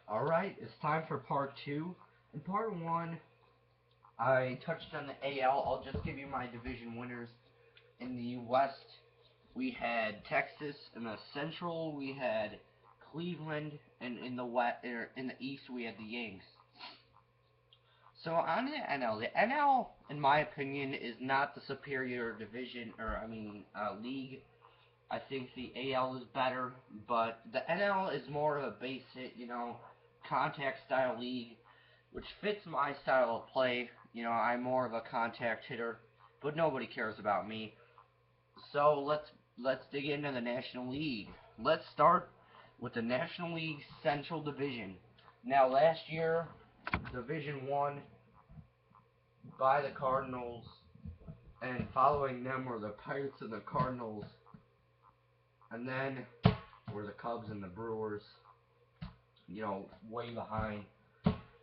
Alright, it's time for part 2. In part 1, I touched on the AL. I'll just give you my division winners. In the West, we had Texas. In the Central, we had Cleveland. And in the East, we had the Yanks. So on the NL, in my opinion, is not the superior division, league. I think the AL is better, but the NL is more of a base hit, contact style league, which fits my style of play. I'm more of a contact hitter, but nobody cares about me. So let's dig into the National League. Let's start with the National League Central Division. Now, last year, Division One by the Cardinals, and following them were the Pirates and the Cardinals, and then were the Cubs and the Brewers. Way behind.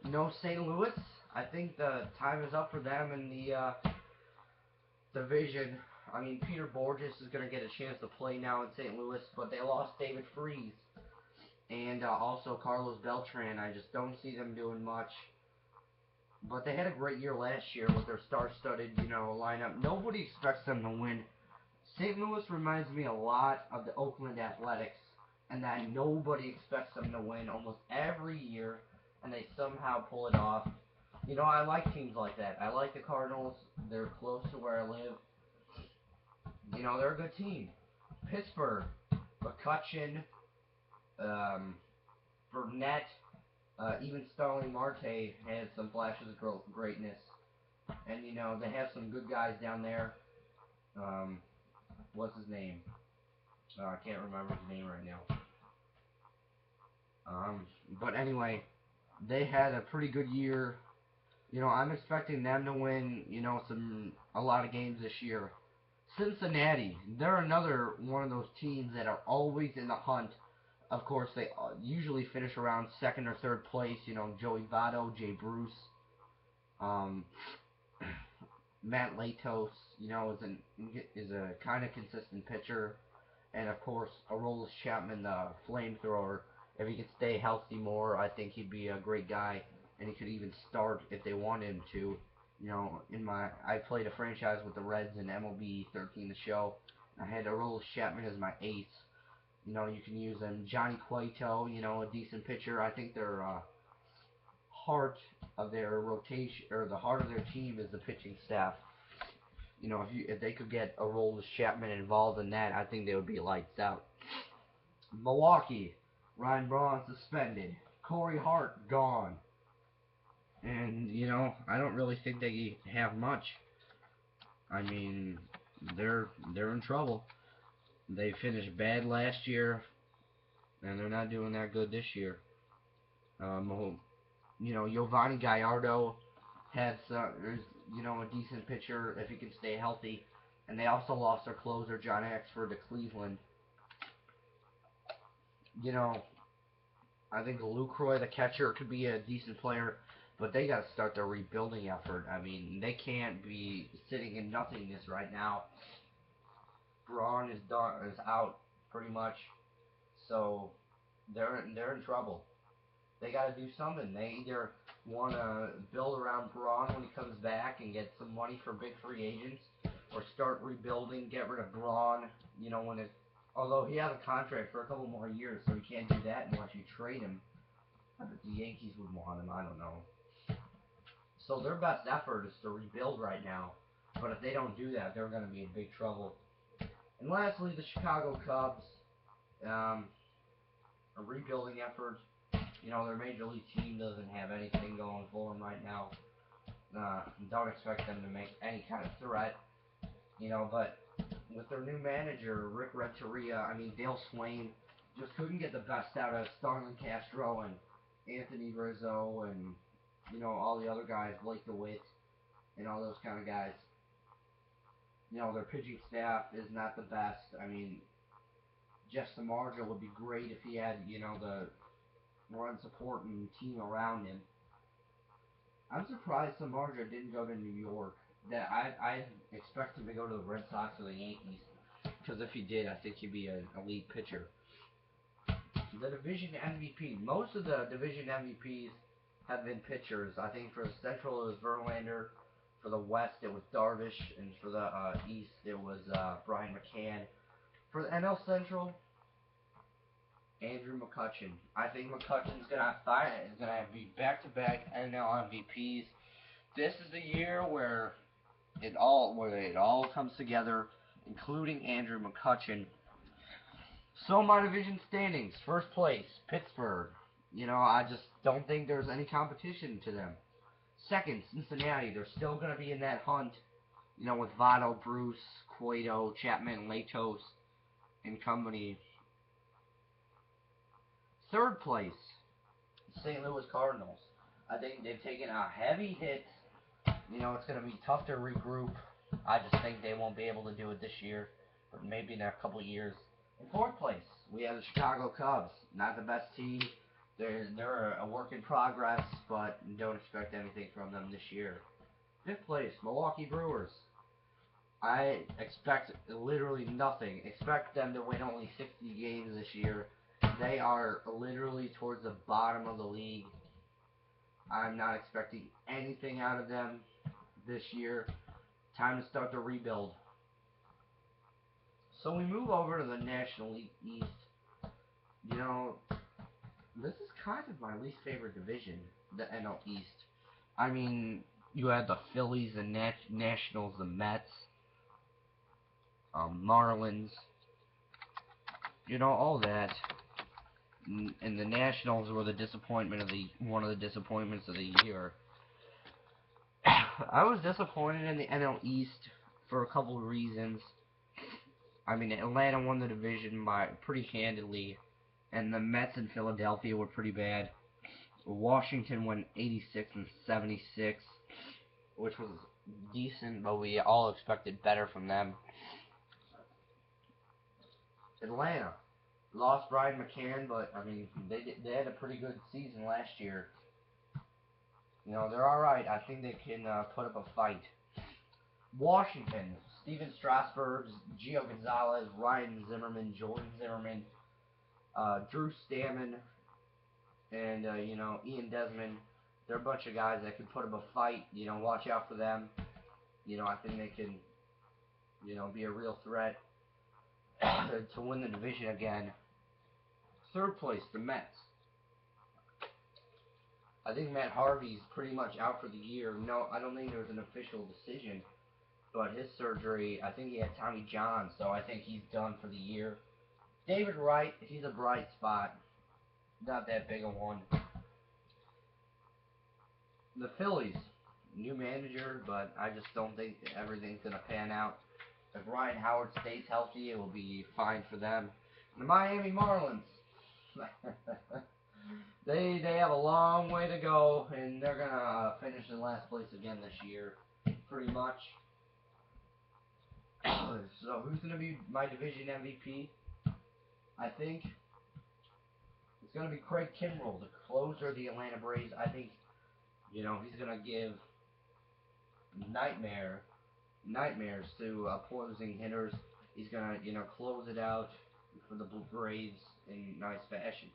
No St. Louis. I think the time is up for them in the division. Peter Borges is going to get a chance to play now in St. Louis, but they lost David Freese and also Carlos Beltran. I just don't see them doing much. But they had a great year last year with their star-studded, lineup. Nobody expects them to win. St. Louis reminds me a lot of the Oakland Athletics, and that nobody expects them to win almost every year, and they somehow pull it off. I like teams like that. I like the Cardinals. They're close to where I live. They're a good team. Pittsburgh, McCutchen, Burnett, even Starling Marte had some flashes of greatness. And, they have some good guys down there. What's his name? I can't remember his name right now. But anyway, they had a pretty good year. I'm expecting them to win, a lot of games this year. Cincinnati, they're another one of those teams that are always in the hunt. Of course, they usually finish around second or third place. Joey Votto, Jay Bruce, Matt Latos, is a kind of consistent pitcher, and of course, Aroldis Chapman, the flamethrower. If he could stay healthy more, I think he'd be a great guy, and he could even start if they wanted him to. I played a franchise with the Reds in MLB 13 the show. I had Aroldis Chapman as my ace. You can use them. Johnny Cueto, a decent pitcher. I think their heart of their rotation, or the heart of their team, is the pitching staff. If they could get Aroldis Chapman involved in that, I think they would be lights out. Milwaukee, Ryan Braun suspended. Corey Hart gone. And, I don't really think they have much. They're in trouble. They finished bad last year, and they're not doing that good this year. Giovanni Gallardo is, a decent pitcher if he can stay healthy. And they also lost their closer, John Axford, to Cleveland. I think Lucroy, the catcher, could be a decent player, but they got to start their rebuilding effort. They can't be sitting in nothingness right now. Braun is out pretty much, so they're in trouble. They got to do something. They either want to build around Braun when he comes back and get some money for big free agents, or start rebuilding, get rid of Braun. Although he has a contract for a couple more years, so he can't do that unless you trade him. I bet the Yankees would want him. I don't know. So their best effort is to rebuild right now. But if they don't do that, they're going to be in big trouble. And lastly, the Chicago Cubs, a rebuilding effort. Their major league team doesn't have anything going for them right now. Don't expect them to make any kind of threat. But with their new manager, Rick Renteria, Dale Swain just couldn't get the best out of Starlin Castro and Anthony Rizzo and, all the other guys, Blake DeWitt, and all those kind of guys. Their pitching staff is not the best. Jeff Samardzija would be great if he had, the run support and team around him. I'm surprised Samardzija didn't go to New York. That I expect him to go to the Red Sox or the Yankees, because if he did, I think he'd be an elite pitcher. The division MVP. Most of the division MVPs have been pitchers. I think for the Central it was Verlander. For the West it was Darvish, and for the East it was Brian McCann. For the NL Central, Andrew McCutchen. I think McCutchen's gonna be back-to-back NL MVPs. This is the year where it all comes together, including Andrew McCutchen. So my division standings: first place, Pittsburgh. I just don't think there's any competition to them. Second, Cincinnati. They're still gonna be in that hunt. With Votto, Bruce, Cueto, Chapman, Latos, and company. Third place, St. Louis Cardinals. I think they've taken a heavy hit. It's going to be tough to regroup. I just think they won't be able to do it this year, but maybe in a couple of years. In fourth place, we have the Chicago Cubs. Not the best team. They're a work in progress, but don't expect anything from them this year. Fifth place, Milwaukee Brewers. I expect literally nothing. Expect them to win only 60 games this year. They are literally towards the bottom of the league. I'm not expecting anything out of them this year. Time to start the rebuild. So we move over to the National League East. This is kind of my least favorite division, the NL East. I mean, you had the Phillies, the Nationals, the Mets, Marlins, all that. And the Nationals were one of the disappointments of the year. I was disappointed in the NL East for a couple of reasons. I mean, Atlanta won the division by pretty handily, and the Mets in Philadelphia were pretty bad. Washington went 86 and 76, which was decent, but we all expected better from them. Atlanta lost Brian McCann, but I mean they had a pretty good season last year. They're all right. I think they can put up a fight. Washington: Steven Strasburg, Gio Gonzalez, Ryan Zimmerman, Jordan Zimmerman, Drew Stammen, and Ian Desmond. They're a bunch of guys that can put up a fight. Watch out for them. I think they can be a real threat to win the division again. Third place, the Mets. I think Matt Harvey's pretty much out for the year. No, I don't think there was an official decision, but his surgery, I think he had Tommy John, so I think he's done for the year. David Wright, he's a bright spot. Not that big a one. The Phillies, new manager, but I just don't think everything's going to pan out. If Ryan Howard stays healthy, it will be fine for them. The Miami Marlins. They have a long way to go, and they're going to finish in last place again this year, pretty much. So who's going to be my division MVP? I think it's going to be Craig Kimbrell, the closer of the Atlanta Braves. I think, he's going to give nightmares to opposing hitters. He's going to, close it out for the Braves in nice fashion.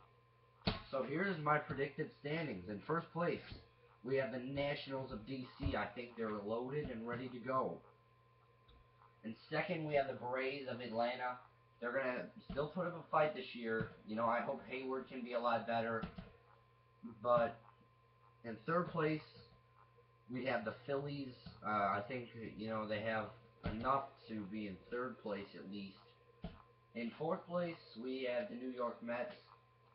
So here's my predicted standings. In first place, we have the Nationals of D.C. I think they're loaded and ready to go. In second, we have the Braves of Atlanta. They're going to still put up a fight this year. I hope Hayward can be a lot better. But in third place, we have the Phillies. I think, they have enough to be in third place at least. In fourth place, we have the New York Mets.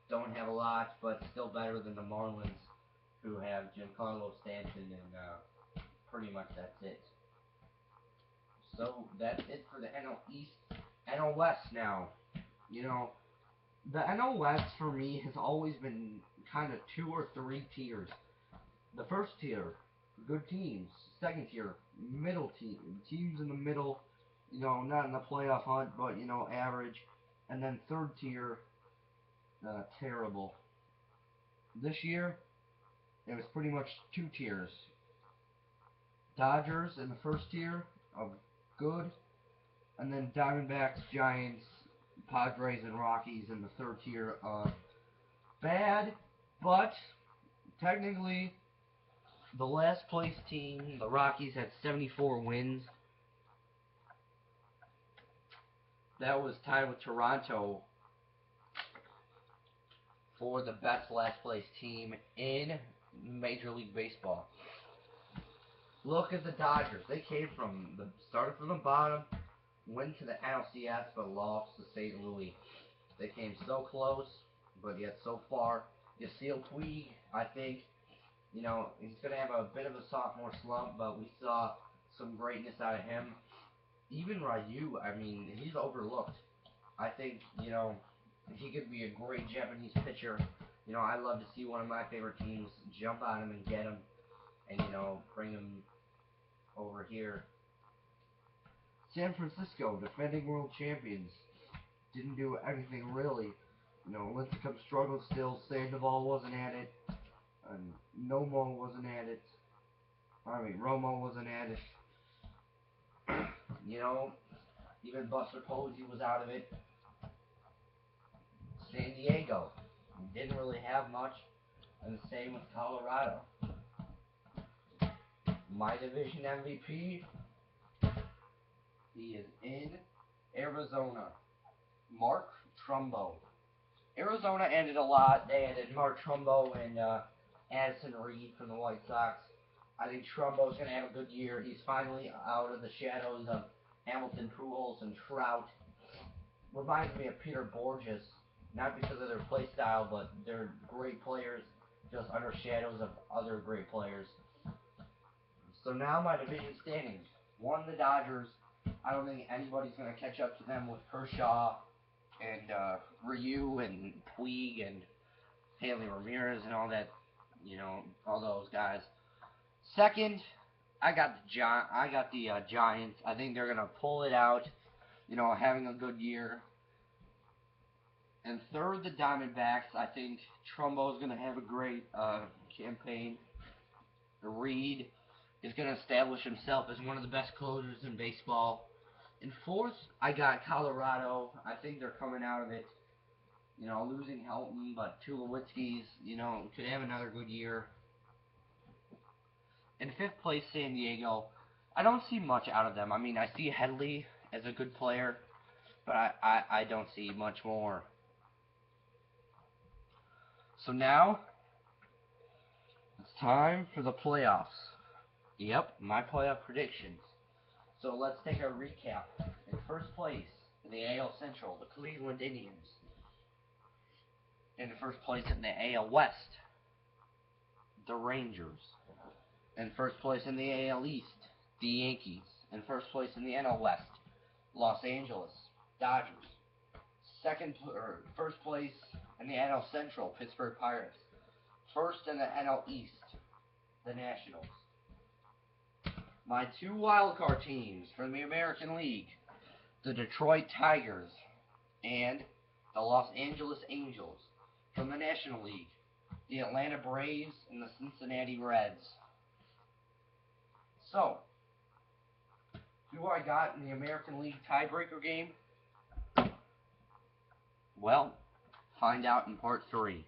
Don't have a lot, but still better than the Marlins, who have Giancarlo Stanton, and pretty much that's it. So that's it for the NL East. NL West now. The NL West for me has always been kind of 2 or 3 tiers. The first tier, good teams. Second tier, middle teams in the middle, not in the playoff hunt, but, average. And then third tier, terrible. This year, it was pretty much 2 tiers. Dodgers in the first tier of good, and then Diamondbacks, Giants, Padres, and Rockies in the third tier of bad, but technically the last place team, the Rockies, had 74 wins. That was tied with Toronto for the best last place team in Major League Baseball. Look at the Dodgers. They came from started from the bottom, went to the NLCS, but lost to St. Louis. They came so close, but yet so far. Yasiel Puig, I think, he's going to have a bit of a sophomore slump, but we saw some greatness out of him. Even Ryu, I mean, he's overlooked. I think, he could be a great Japanese pitcher. I love to see one of my favorite teams jump on him and get him and, bring him over here. San Francisco, defending world champions, didn't do anything really. Lincecum struggled still. Sandoval wasn't at it. Nomo wasn't at it. Romo wasn't at it. Even Buster Posey was out of it. San Diego didn't really have much, and the same with Colorado. My division MVP, he is in Arizona. Mark Trumbo. Arizona added a lot. They added Mark Trumbo and Addison Reed from the White Sox. I think Trumbo's going to have a good year. He's finally out of the shadows of Hamilton, Pujols, and Trout. Reminds me of Peter Borges, not because of their play style, but they're great players, just under shadows of other great players. So now my division standings. 1, the Dodgers. I don't think anybody's going to catch up to them with Kershaw and Ryu and Puig and Haley Ramirez and all that, all those guys. Second, I got the Giants. I think they're gonna pull it out, having a good year. And third, the Diamondbacks. I think Trumbo's gonna have a great campaign. Reed is gonna establish himself as one of the best closers in baseball. And fourth, I got Colorado. I think they're coming out of it. Losing Helton, but Tulowitzki's, could have another good year. In fifth place, San Diego. I don't see much out of them. I mean, I see Headley as a good player, but I don't see much more. So now, it's time for the playoffs. Yep, my playoff predictions. So let's take a recap. In first place, in the AL Central, the Cleveland Indians. In first place in the AL West, the Rangers. In first place in the AL East, the Yankees. In first place in the NL West, Los Angeles Dodgers. First place in the NL Central, Pittsburgh Pirates. First in the NL East, the Nationals. My 2 wildcard teams from the American League, the Detroit Tigers and the Los Angeles Angels. From the National League, the Atlanta Braves and the Cincinnati Reds. So, who I got in the American League tiebreaker game? Well, find out in part 3.